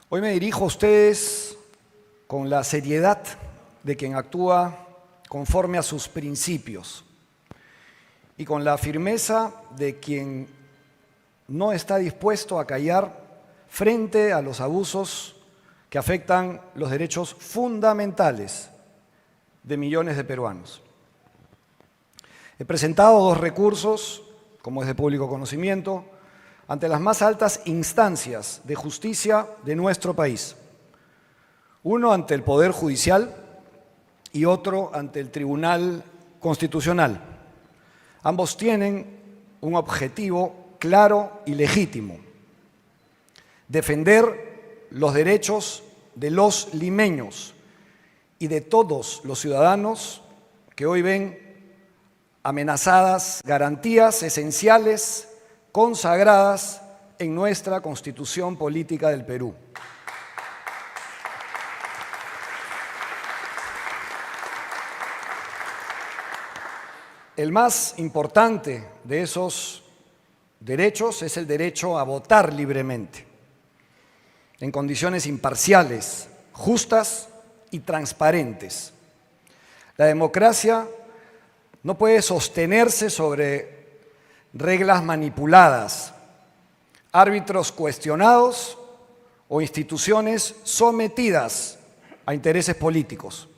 Hoy me dirijo a ustedes con la seriedad de quien actúa conforme a sus principios y con la firmeza de quien no está dispuesto a callar frente a los abusos que afectan los derechos fundamentales de millones de peruanos. He presentado 2 recursos, como es de público conocimiento, ante las más altas instancias de justicia de nuestro país. Uno ante el Poder Judicial y otro ante el Tribunal Constitucional. Ambos tienen un objetivo claro y legítimo: defender los derechos de los limeños y de todos los ciudadanos que hoy ven amenazadas garantías esenciales consagradas en nuestra Constitución Política del Perú. El más importante de esos derechos es el derecho a votar libremente, en condiciones imparciales, justas y transparentes. La democracia no puede sostenerse sobre reglas manipuladas, árbitros cuestionados o instituciones sometidas a intereses políticos.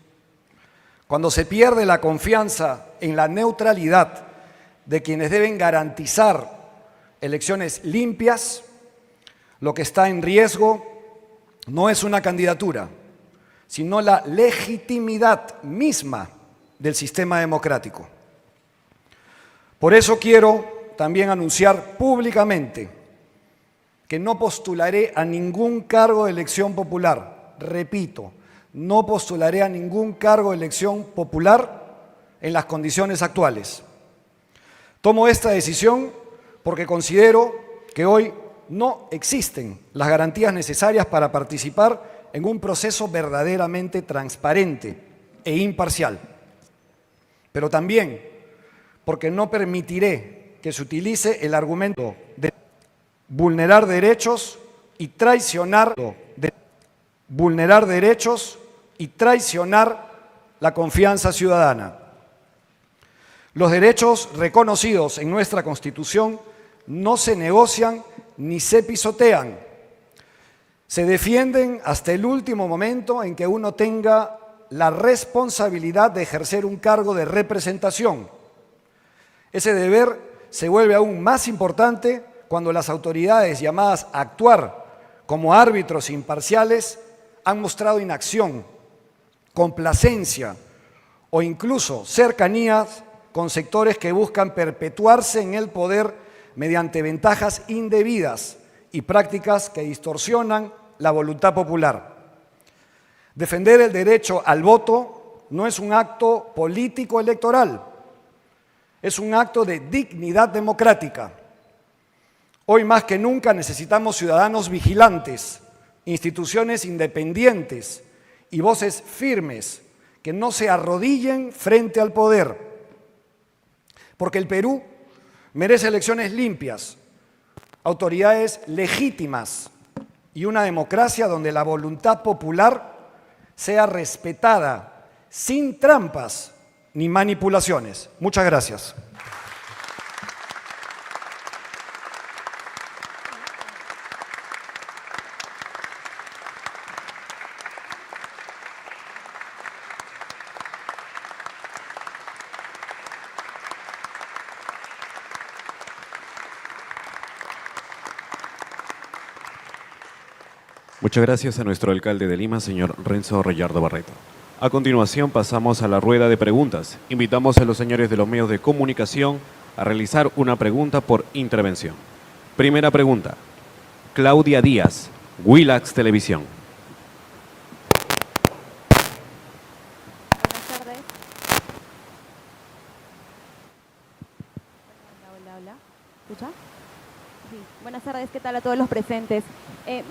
Cuando se pierde la confianza en la neutralidad de quienes deben garantizar elecciones limpias, lo que está en riesgo no es una candidatura, sino la legitimidad misma del sistema democrático. Por eso quiero también anunciar públicamente que no postularé a ningún cargo de elección popular. Repito, no postularé a ningún cargo de elección popular en las condiciones actuales. Tomo esta decisión porque considero que hoy no existen las garantías necesarias para participar en un proceso verdaderamente transparente e imparcial. Pero también porque no permitiré que se utilice el argumento de vulnerar derechos y traicionar la confianza ciudadana. Los derechos reconocidos en nuestra Constitución no se negocian ni se pisotean. Se defienden hasta el último momento en que uno tenga la responsabilidad de ejercer un cargo de representación. Ese deber se vuelve aún más importante cuando las autoridades llamadas a actuar como árbitros imparciales han mostrado inacción, complacencia o incluso cercanías con sectores que buscan perpetuarse en el poder mediante ventajas indebidas y prácticas que distorsionan la voluntad popular. Defender el derecho al voto no es un acto político electoral, es un acto de dignidad democrática. Hoy más que nunca necesitamos ciudadanos vigilantes, instituciones independientes y voces firmes que no se arrodillen frente al poder. Porque el Perú merece elecciones limpias, autoridades legítimas y una democracia donde la voluntad popular sea respetada sin trampas ni manipulaciones. Muchas gracias. Muchas gracias a nuestro alcalde de Lima, señor Renzo Reyardo Barreto. A continuación pasamos a la rueda de preguntas. Invitamos a los señores de los medios de comunicación a realizar una pregunta por intervención. Primera pregunta. Claudia Díaz, Willax Televisión. Buenas tardes. Hola. ¿Escucha? Sí. Buenas tardes, ¿qué tal a todos los presentes?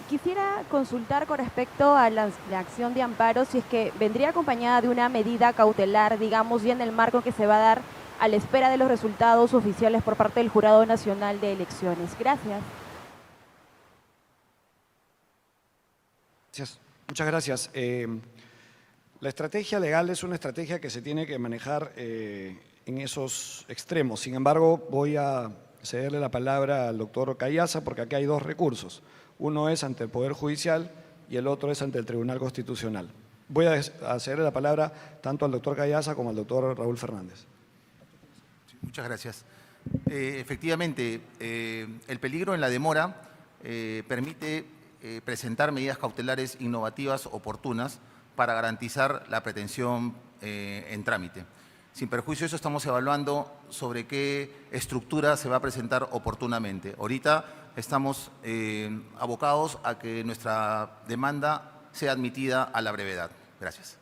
Quisiera consultar con respecto a la acción de amparo, si es que vendría acompañada de una medida cautelar, digamos, ya en el marco que se va a dar a la espera de los resultados oficiales por parte del Jurado Nacional de Elecciones. Gracias. Muchas gracias. La estrategia legal es una estrategia que se tiene que manejar en esos extremos. Sin embargo, voy a cederle la palabra al doctor Cayaza porque aquí hay dos recursos. Uno es ante el Poder Judicial y el otro es ante el Tribunal Constitucional. Voy a cederle la palabra tanto al doctor Cayaza como al doctor Raúl Fernández. Sí, muchas gracias. Efectivamente, el peligro en la demora permite presentar medidas cautelares innovativas oportunas para garantizar la pretensión en trámite. Sin perjuicio de eso, estamos evaluando sobre qué estructura se va a presentar oportunamente. Ahorita estamos abocados a que nuestra demanda sea admitida a la brevedad. Gracias.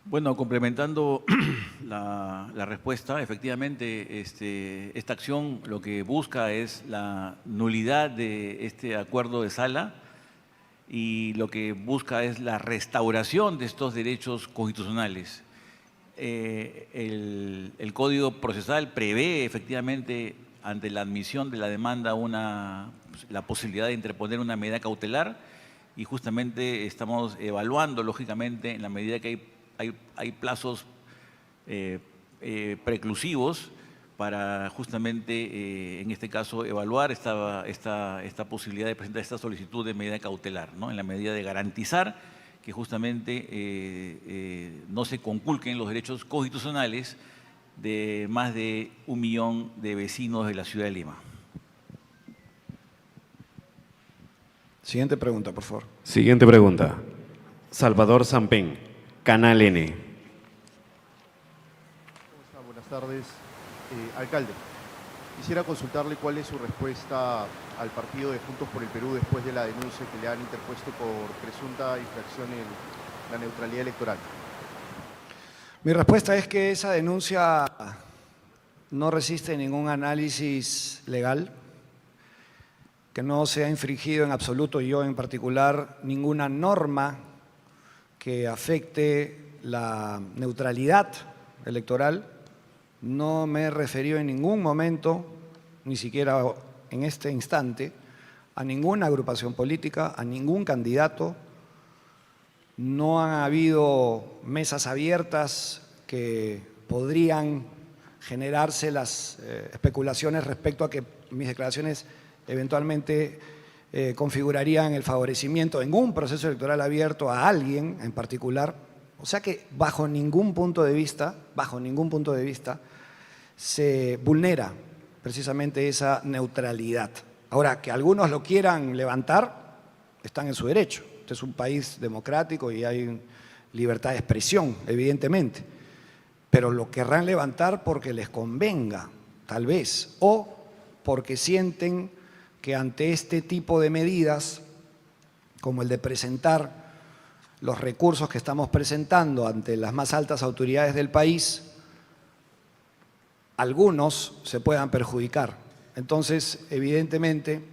Bueno, complementando la respuesta, efectivamente esta acción lo que busca es la nulidad de este acuerdo de sala y lo que busca es la restauración de estos derechos constitucionales. El Código Procesal prevé efectivamente ante la admisión de la demanda la posibilidad de interponer una medida cautelar y justamente estamos evaluando, lógicamente, en la medida que hay plazos preclusivos para justamente, en este caso, evaluar esta posibilidad de presentar esta solicitud de medida cautelar, ¿no? En la medida de garantizar que justamente no se conculquen los derechos constitucionales de más de 1 millón de vecinos de la ciudad de Lima. Siguiente pregunta, por favor. Siguiente pregunta. Salvador Sampén, Canal N. ¿Cómo está? Buenas tardes. Alcalde, quisiera consultarle cuál es su respuesta al partido de Juntos por el Perú después de la denuncia que le han interpuesto por presunta infracción en la neutralidad electoral. Mi respuesta es que esa denuncia no resiste ningún análisis legal, que no se ha infringido en absoluto, yo en particular, ninguna norma que afecte la neutralidad electoral. No me he referido en ningún momento, ni siquiera en este instante, a ninguna agrupación política, a ningún candidato. No han habido mesas abiertas que podrían generarse las especulaciones respecto a que mis declaraciones eventualmente configurarían el favorecimiento en un proceso electoral abierto a alguien en particular. O sea que bajo ningún punto de vista, se vulnera precisamente esa neutralidad. Ahora, que algunos lo quieran levantar, están en su derecho. Este es un país democrático y hay libertad de expresión, evidentemente. Pero lo querrán levantar porque les convenga, tal vez, o porque sienten que ante este tipo de medidas, como el de presentar los recursos que estamos presentando ante las más altas autoridades del país, algunos se puedan perjudicar. Entonces, evidentemente,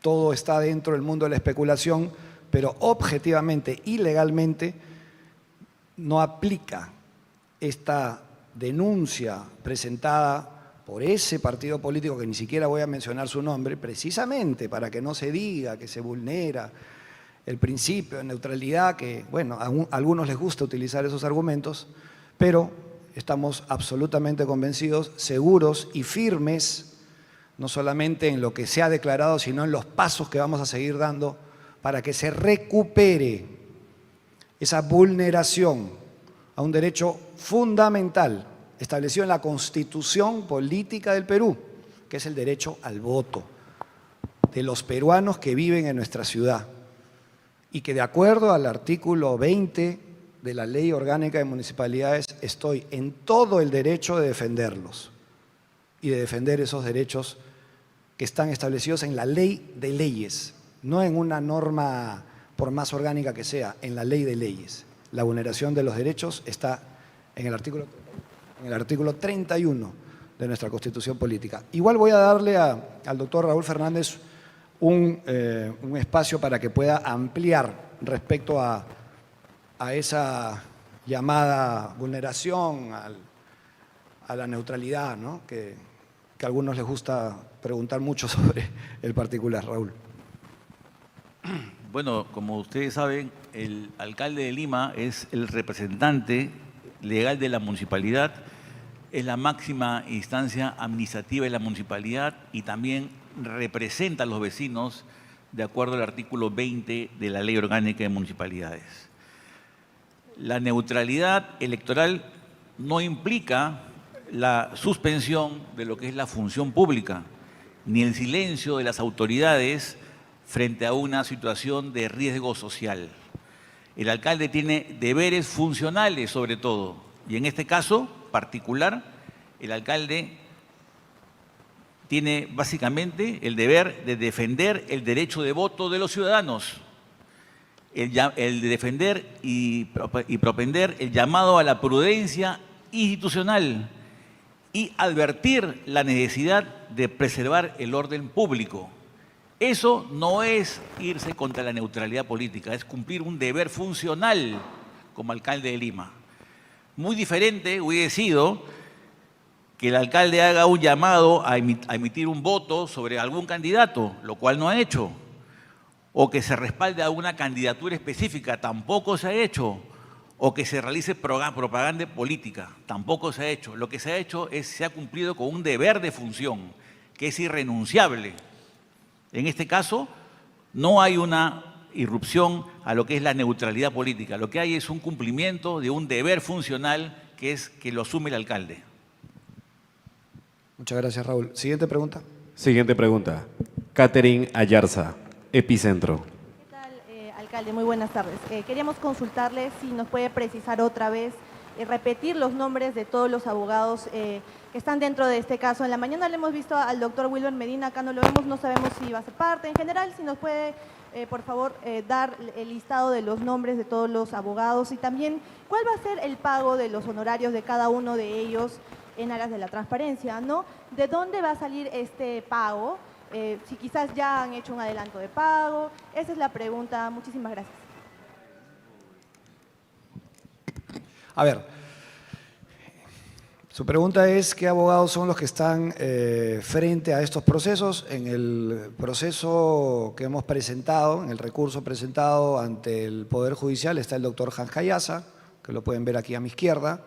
todo está dentro del mundo de la especulación, pero objetivamente y legalmente no aplica esta denuncia presentada por ese partido político, que ni siquiera voy a mencionar su nombre, precisamente para que no se diga que se vulnera el principio de neutralidad, que, bueno, a algunos les gusta utilizar esos argumentos, pero estamos absolutamente convencidos, seguros y firmes, no solamente en lo que se ha declarado, sino en los pasos que vamos a seguir dando para que se recupere esa vulneración a un derecho fundamental establecido en la Constitución Política del Perú, que es el derecho al voto de los peruanos que viven en nuestra ciudad y que, de acuerdo al artículo 20 de la Ley Orgánica de Municipalidades, estoy en todo el derecho de defenderlos y de defender esos derechos que están establecidos en la ley de leyes, no en una norma por más orgánica que sea, en la ley de leyes. La vulneración de los derechos está en el artículo 31 de nuestra Constitución Política. Igual voy a darle al doctor Raúl Fernández un espacio para que pueda ampliar respecto a esa llamada vulneración a la neutralidad, ¿no? que que a algunos les gusta preguntar mucho sobre el particular. Raúl. Bueno, como ustedes saben, el alcalde de Lima es el representante legal de la municipalidad, es la máxima instancia administrativa de la municipalidad y también representa a los vecinos de acuerdo al artículo 20 de la Ley Orgánica de Municipalidades. La neutralidad electoral no implica la suspensión de lo que es la función pública, ni el silencio de las autoridades frente a una situación de riesgo social. El alcalde tiene deberes funcionales sobre todo, y en este caso particular, el alcalde tiene básicamente el deber de defender el derecho de voto de los ciudadanos, el de defender y propender el llamado a la prudencia institucional y advertir la necesidad de preservar el orden público. Eso no es irse contra la neutralidad política, es cumplir un deber funcional como alcalde de Lima. Muy diferente hubiese sido que el alcalde haga un llamado a emitir un voto sobre algún candidato, lo cual no ha hecho, o que se respalde a una candidatura específica, tampoco se ha hecho, o que se realice propaganda política, tampoco se ha hecho. Lo que se ha hecho es, se ha cumplido con un deber de función, que es irrenunciable. En este caso, no hay una irrupción a lo que es la neutralidad política, lo que hay es un cumplimiento de un deber funcional que es que lo asume el alcalde. Muchas gracias, Raúl. Siguiente pregunta. Siguiente pregunta. Catherine Ayarza, Epicentro. ¿Qué tal, alcalde? Muy buenas tardes. Queríamos consultarle si nos puede precisar otra vez, repetir los nombres de todos los abogados que están dentro de este caso. En la mañana le hemos visto al doctor Wilber Medina, acá no lo vemos, no sabemos si va a ser parte. En general, si nos puede, por favor, dar el listado de los nombres de todos los abogados y también cuál va a ser el pago de los honorarios de cada uno de ellos en aras de la transparencia, ¿no? ¿De dónde va a salir este pago? Si quizás ya han hecho un adelanto de pago. Esa es la pregunta. Muchísimas gracias. A ver, su pregunta es qué abogados son los que están frente a estos procesos. En el proceso que hemos presentado, en el recurso presentado ante el Poder Judicial, está el doctor Hans Cayaza, que lo pueden ver aquí a mi izquierda,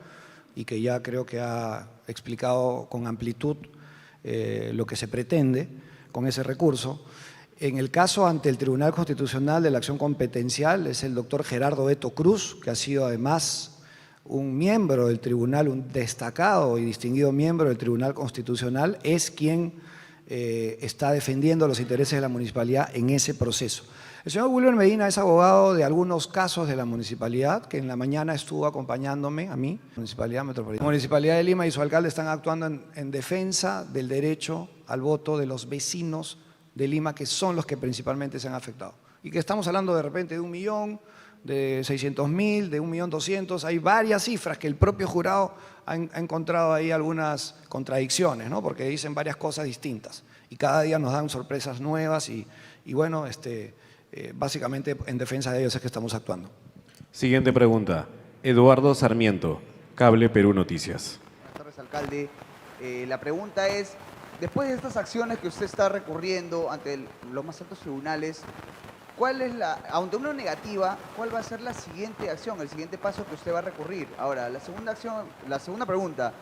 y que ya creo que ha explicado con amplitud lo que se pretende con ese recurso. En el caso ante el Tribunal Constitucional de la Acción Competencial es el doctor Gerardo Beto Cruz, que ha sido además un miembro del tribunal, un destacado y distinguido miembro del Tribunal Constitucional, es quien está defendiendo los intereses de la municipalidad en ese proceso. El señor Wilber Medina es abogado de algunos casos de la municipalidad, que en la mañana estuvo acompañándome a mí, Municipalidad Metropolitana. La Municipalidad de Lima y su alcalde están actuando en defensa del derecho al voto de los vecinos de Lima, que son los que principalmente se han afectado. Y que estamos hablando de repente de 1 millón, de 600.000, de 1.200.000, hay varias cifras que el propio jurado ha encontrado ahí algunas contradicciones, ¿no? Porque dicen varias cosas distintas y cada día nos dan sorpresas nuevas y bueno, básicamente en defensa de ellos es que estamos actuando. Siguiente pregunta. Eduardo Sarmiento, Cable Perú Noticias. Buenas tardes, alcalde. La pregunta es, después de estas acciones que usted está recurriendo ante los más altos tribunales, ¿cuál es ante una negativa, cuál va a ser la siguiente acción, el siguiente paso que usted va a recurrir? Ahora, la segunda pregunta,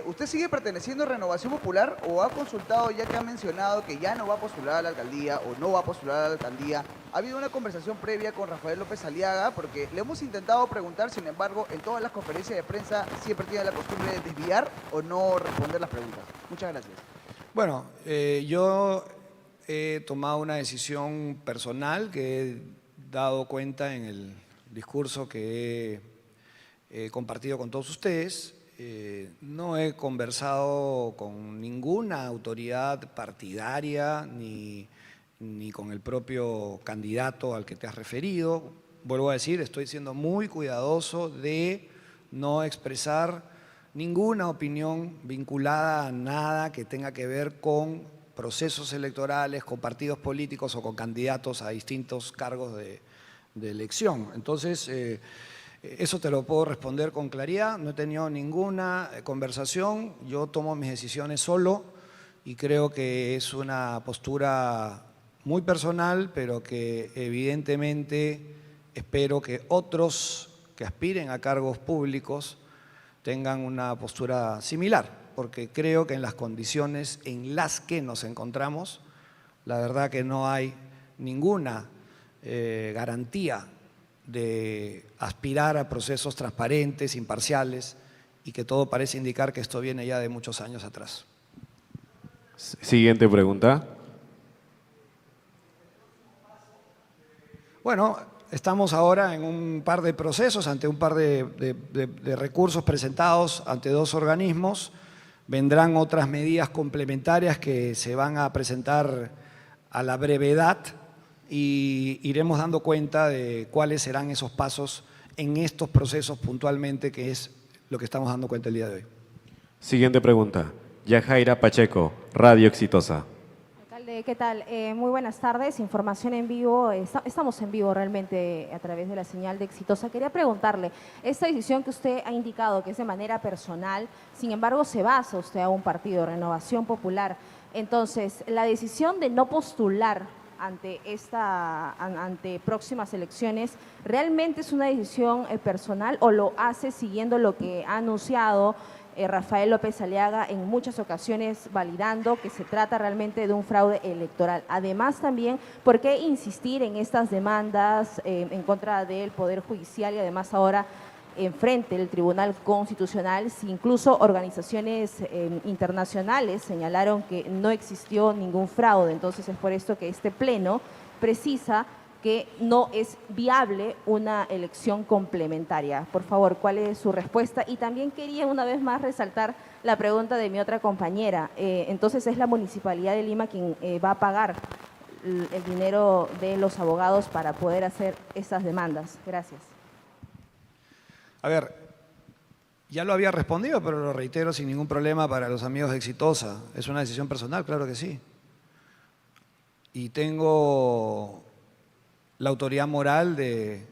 ¿usted sigue perteneciendo a Renovación Popular o ha consultado, ya que ha mencionado que ya no va a postular a la alcaldía o no va a postular a la alcaldía? ¿Ha habido una conversación previa con Rafael López Aliaga? Porque le hemos intentado preguntar, sin embargo, en todas las conferencias de prensa siempre tiene la costumbre de desviar o no responder las preguntas. Muchas gracias. Bueno, Yo he tomado una decisión personal que he dado cuenta en el discurso que he compartido con todos ustedes. No he conversado con ninguna autoridad partidaria ni con el propio candidato al que te has referido. Vuelvo a decir, estoy siendo muy cuidadoso de no expresar ninguna opinión vinculada a nada que tenga que ver con procesos electorales, con partidos políticos o con candidatos a distintos cargos de elección. Entonces, eso te lo puedo responder con claridad. No he tenido ninguna conversación. Yo tomo mis decisiones solo y creo que es una postura muy personal, pero que evidentemente espero que otros que aspiren a cargos públicos tengan una postura similar, porque creo que en las condiciones en las que nos encontramos, la verdad que no hay ninguna garantía de aspirar a procesos transparentes, imparciales, y que todo parece indicar que esto viene ya de muchos años atrás. Siguiente pregunta. Bueno, estamos ahora en un par de procesos, ante un par de recursos presentados ante dos organismos. Vendrán otras medidas complementarias que se van a presentar a la brevedad y iremos dando cuenta de cuáles serán esos pasos en estos procesos puntualmente, que es lo que estamos dando cuenta el día de hoy. Siguiente pregunta. Yajaira Pacheco, Radio Exitosa. Alcalde, ¿qué tal? Muy buenas tardes, información en vivo, estamos en vivo realmente a través de la señal de Exitosa. Quería preguntarle, esta decisión que usted ha indicado que es de manera personal, sin embargo se basa usted a un partido, Renovación Popular, entonces la decisión de no postular ante próximas elecciones, ¿realmente es una decisión personal o lo hace siguiendo lo que ha anunciado Rafael López Aliaga en muchas ocasiones, validando que se trata realmente de un fraude electoral? Además también, ¿por qué insistir en estas demandas en contra del Poder Judicial y además ahora enfrente del Tribunal Constitucional, si incluso organizaciones internacionales señalaron que no existió ningún fraude? Entonces es por esto que este pleno precisa que no es viable una elección complementaria. Por favor, ¿cuál es su respuesta? Y también quería una vez más resaltar la pregunta de mi otra compañera. Entonces, ¿es la Municipalidad de Lima quien va a pagar el dinero de los abogados para poder hacer estas demandas? Gracias. A ver, ya lo había respondido, pero lo reitero sin ningún problema para los amigos de Exitosa. Es una decisión personal, claro que sí. Y tengo la autoridad moral de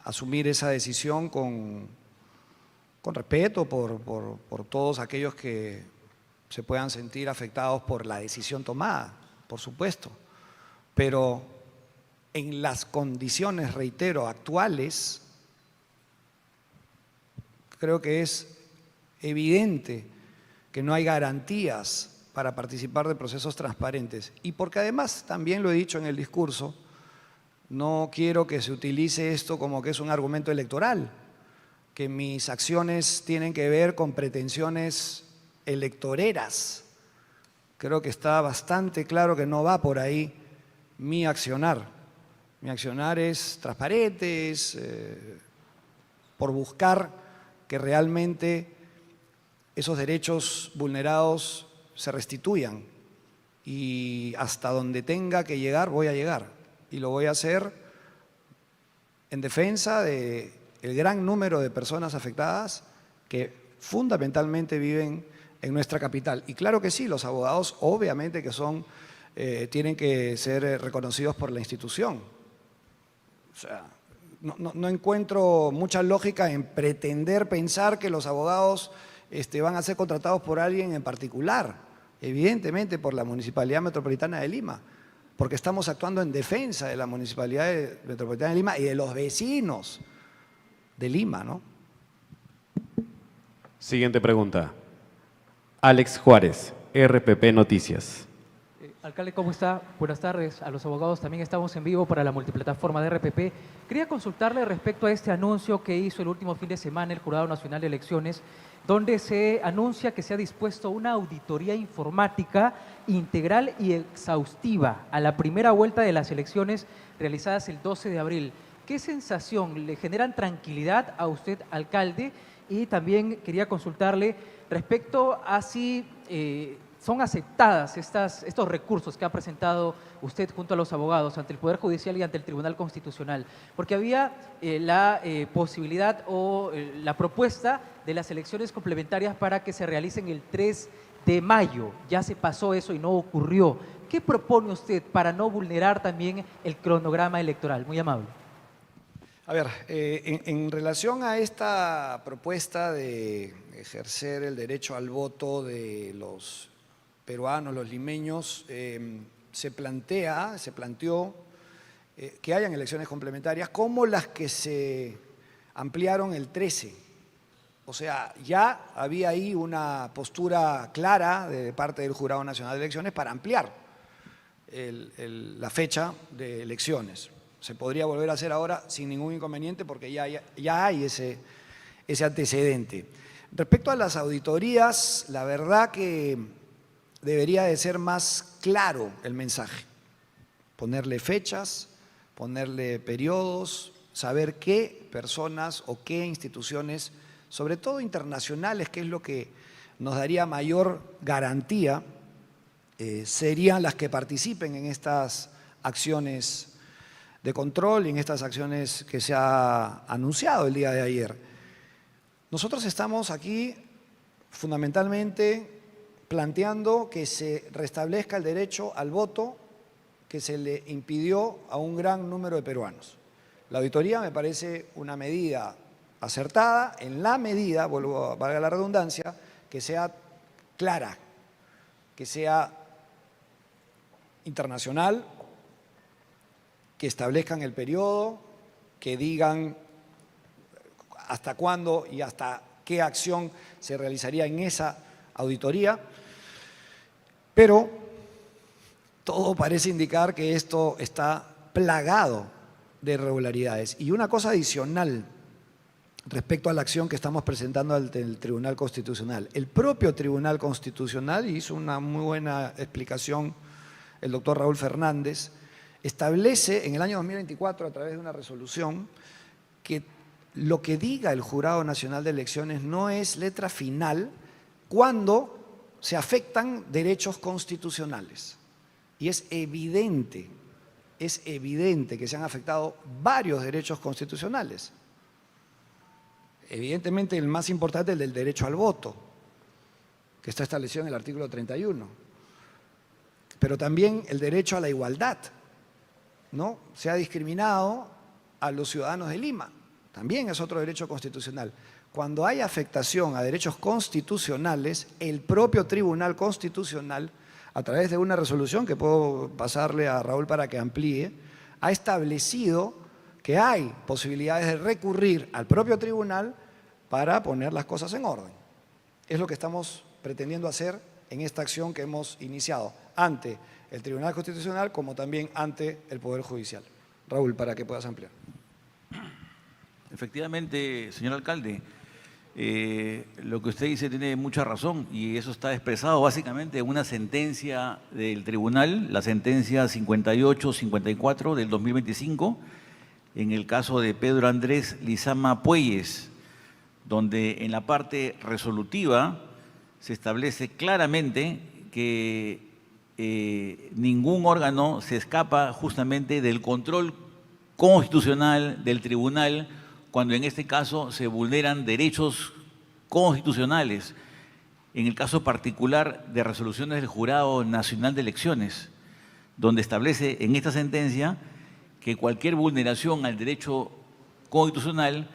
asumir esa decisión con respeto por todos aquellos que se puedan sentir afectados por la decisión tomada, por supuesto. Pero en las condiciones, reitero, actuales, creo que es evidente que no hay garantías para participar de procesos transparentes. Y porque además, también lo he dicho en el discurso, no quiero que se utilice esto como que es un argumento electoral, que mis acciones tienen que ver con pretensiones electoreras. Creo que está bastante claro que no va por ahí mi accionar. Mi accionar es transparente, es por buscar que realmente esos derechos vulnerados se restituyan, y hasta donde tenga que llegar voy a llegar, y lo voy a hacer en defensa del gran número de personas afectadas que fundamentalmente viven en nuestra capital. Y claro que sí, los abogados obviamente que tienen que ser reconocidos por la institución. O sea, no encuentro mucha lógica en pretender pensar que los abogados van a ser contratados por alguien en particular, evidentemente por la Municipalidad Metropolitana de Lima, porque estamos actuando en defensa de la Municipalidad Metropolitana de Lima y de los vecinos de Lima, ¿no? Siguiente pregunta. Alex Juárez, RPP Noticias. Alcalde, ¿cómo está? Buenas tardes. A los abogados también estamos en vivo para la multiplataforma de RPP. Quería consultarle respecto a este anuncio que hizo el último fin de semana el Jurado Nacional de Elecciones, donde se anuncia que se ha dispuesto una auditoría informática integral y exhaustiva a la primera vuelta de las elecciones realizadas el 12 de abril. ¿Qué sensación le generan tranquilidad a usted, alcalde? Y también quería consultarle respecto a si son aceptadas estos recursos que ha presentado usted junto a los abogados ante el Poder Judicial y ante el Tribunal Constitucional, porque había la posibilidad o la propuesta de las elecciones complementarias para que se realicen el 3 de mayo. Ya se pasó eso y no ocurrió. ¿Qué propone usted para no vulnerar también el cronograma electoral? Muy amable. A ver, en relación a esta propuesta de ejercer el derecho al voto de los peruanos, los limeños, se planteó que hayan elecciones complementarias como las que se ampliaron el 13. O sea, ya había ahí una postura clara de parte del Jurado Nacional de Elecciones para ampliar la fecha de elecciones. Se podría volver a hacer ahora sin ningún inconveniente porque ya hay ese antecedente. Respecto a las auditorías, la verdad que debería de ser más claro el mensaje. Ponerle fechas, ponerle periodos, saber qué personas o qué instituciones, sobre todo internacionales, que es lo que nos daría mayor garantía, serían las que participen en estas acciones de control y en estas acciones que se ha anunciado el día de ayer. Nosotros estamos aquí fundamentalmente planteando que se restablezca el derecho al voto que se le impidió a un gran número de peruanos. La auditoría me parece una medida acertada en la medida, valga la redundancia, que sea clara, que sea internacional, que establezcan el periodo, que digan hasta cuándo y hasta qué acción se realizaría en esa auditoría, pero todo parece indicar que esto está plagado de irregularidades. Y una cosa adicional respecto a la acción que estamos presentando ante el Tribunal Constitucional. El propio Tribunal Constitucional, y hizo una muy buena explicación el doctor Raúl Fernández, establece en el año 2024, a través de una resolución, que lo que diga el Jurado Nacional de Elecciones no es letra final cuando se afectan derechos constitucionales. Y es evidente que se han afectado varios derechos constitucionales. Evidentemente el más importante es el del derecho al voto, que está establecido en el artículo 31. Pero también el derecho a la igualdad, ¿no? Se ha discriminado a los ciudadanos de Lima, también es otro derecho constitucional. Cuando hay afectación a derechos constitucionales, el propio Tribunal Constitucional, a través de una resolución que puedo pasarle a Raúl para que amplíe, ha establecido que hay posibilidades de recurrir al propio tribunal para poner las cosas en orden. Es lo que estamos pretendiendo hacer en esta acción que hemos iniciado ante el Tribunal Constitucional como también ante el Poder Judicial. Raúl, para que puedas ampliar. Efectivamente, señor alcalde, lo que usted dice tiene mucha razón y eso está expresado básicamente en una sentencia del tribunal, la sentencia 58-54 del 2025, en el caso de Pedro Andrés Lizama Pueyes, donde en la parte resolutiva se establece claramente que ningún órgano se escapa justamente del control constitucional del tribunal cuando en este caso se vulneran derechos constitucionales, en el caso particular de resoluciones del Jurado Nacional de Elecciones, donde establece en esta sentencia que cualquier vulneración al derecho constitucional,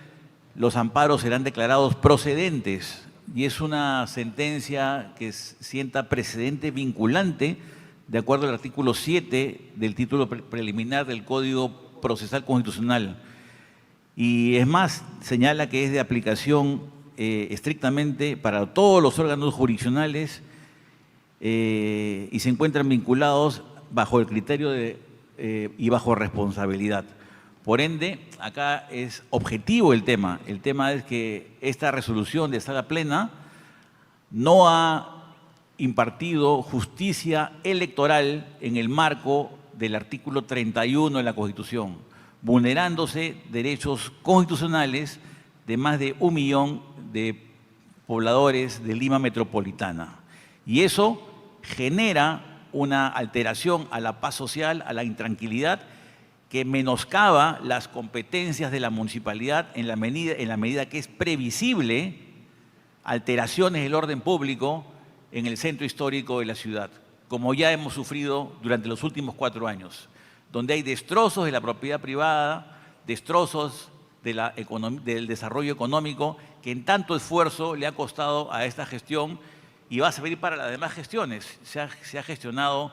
los amparos serán declarados procedentes, y es una sentencia que sienta precedente vinculante de acuerdo al artículo 7 del título preliminar del Código Procesal Constitucional. Y es más, señala que es de aplicación estrictamente para todos los órganos jurisdiccionales y se encuentran vinculados bajo el criterio y bajo responsabilidad. Por ende, acá es objetivo el tema. El tema es que esta resolución de sala plena no ha impartido justicia electoral en el marco del artículo 31 de la Constitución, vulnerándose derechos constitucionales de más de 1 millón de pobladores de Lima metropolitana. Y eso genera una alteración a la paz social, a la intranquilidad, que menoscaba las competencias de la municipalidad en la medida que es previsible alteraciones del orden público en el centro histórico de la ciudad, como ya hemos sufrido durante los últimos 4 años, donde hay destrozos de la propiedad privada, destrozos del desarrollo económico que en tanto esfuerzo le ha costado a esta gestión y va a servir para las demás gestiones. Se ha gestionado,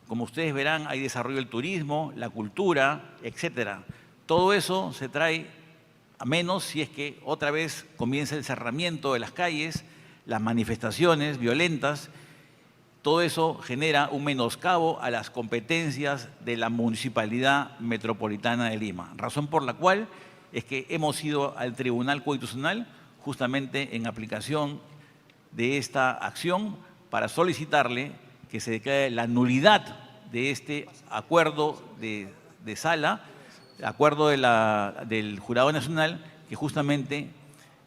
como ustedes verán, hay desarrollo del turismo, la cultura, etcétera. Todo eso se trae a menos si es que otra vez comienza el cerramiento de las calles, las manifestaciones violentas. Todo eso genera un menoscabo a las competencias de la Municipalidad Metropolitana de Lima, razón por la cual es que hemos ido al Tribunal Constitucional justamente en aplicación de esta acción para solicitarle que se declare la nulidad de este acuerdo de sala, acuerdo del Jurado Nacional, que justamente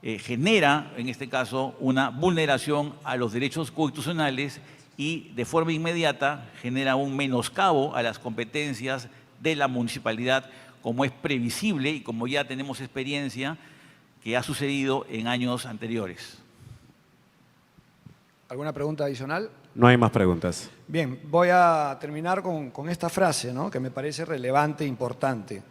genera, en este caso, una vulneración a los derechos constitucionales y de forma inmediata genera un menoscabo a las competencias de la municipalidad, como es previsible y como ya tenemos experiencia que ha sucedido en años anteriores. ¿Alguna pregunta adicional? No hay más preguntas. Bien, voy a terminar con esta frase, ¿no?, que me parece relevante e importante.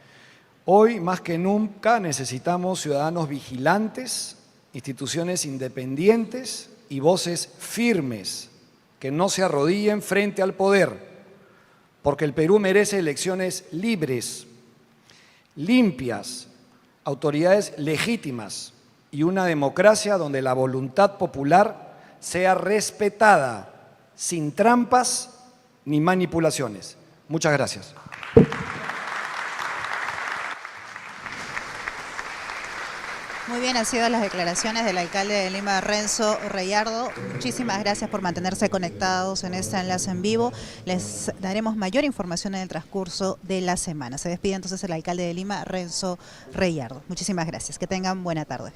Hoy, más que nunca, necesitamos ciudadanos vigilantes, instituciones independientes y voces firmes que no se arrodillen frente al poder, porque el Perú merece elecciones libres, limpias, autoridades legítimas y una democracia donde la voluntad popular sea respetada, sin trampas ni manipulaciones. Muchas gracias. Muy bien, han sido las declaraciones del alcalde de Lima, Renzo Reyardo. Muchísimas gracias por mantenerse conectados en este enlace en vivo. Les daremos mayor información en el transcurso de la semana. Se despide entonces el alcalde de Lima, Renzo Reyardo. Muchísimas gracias. Que tengan buena tarde.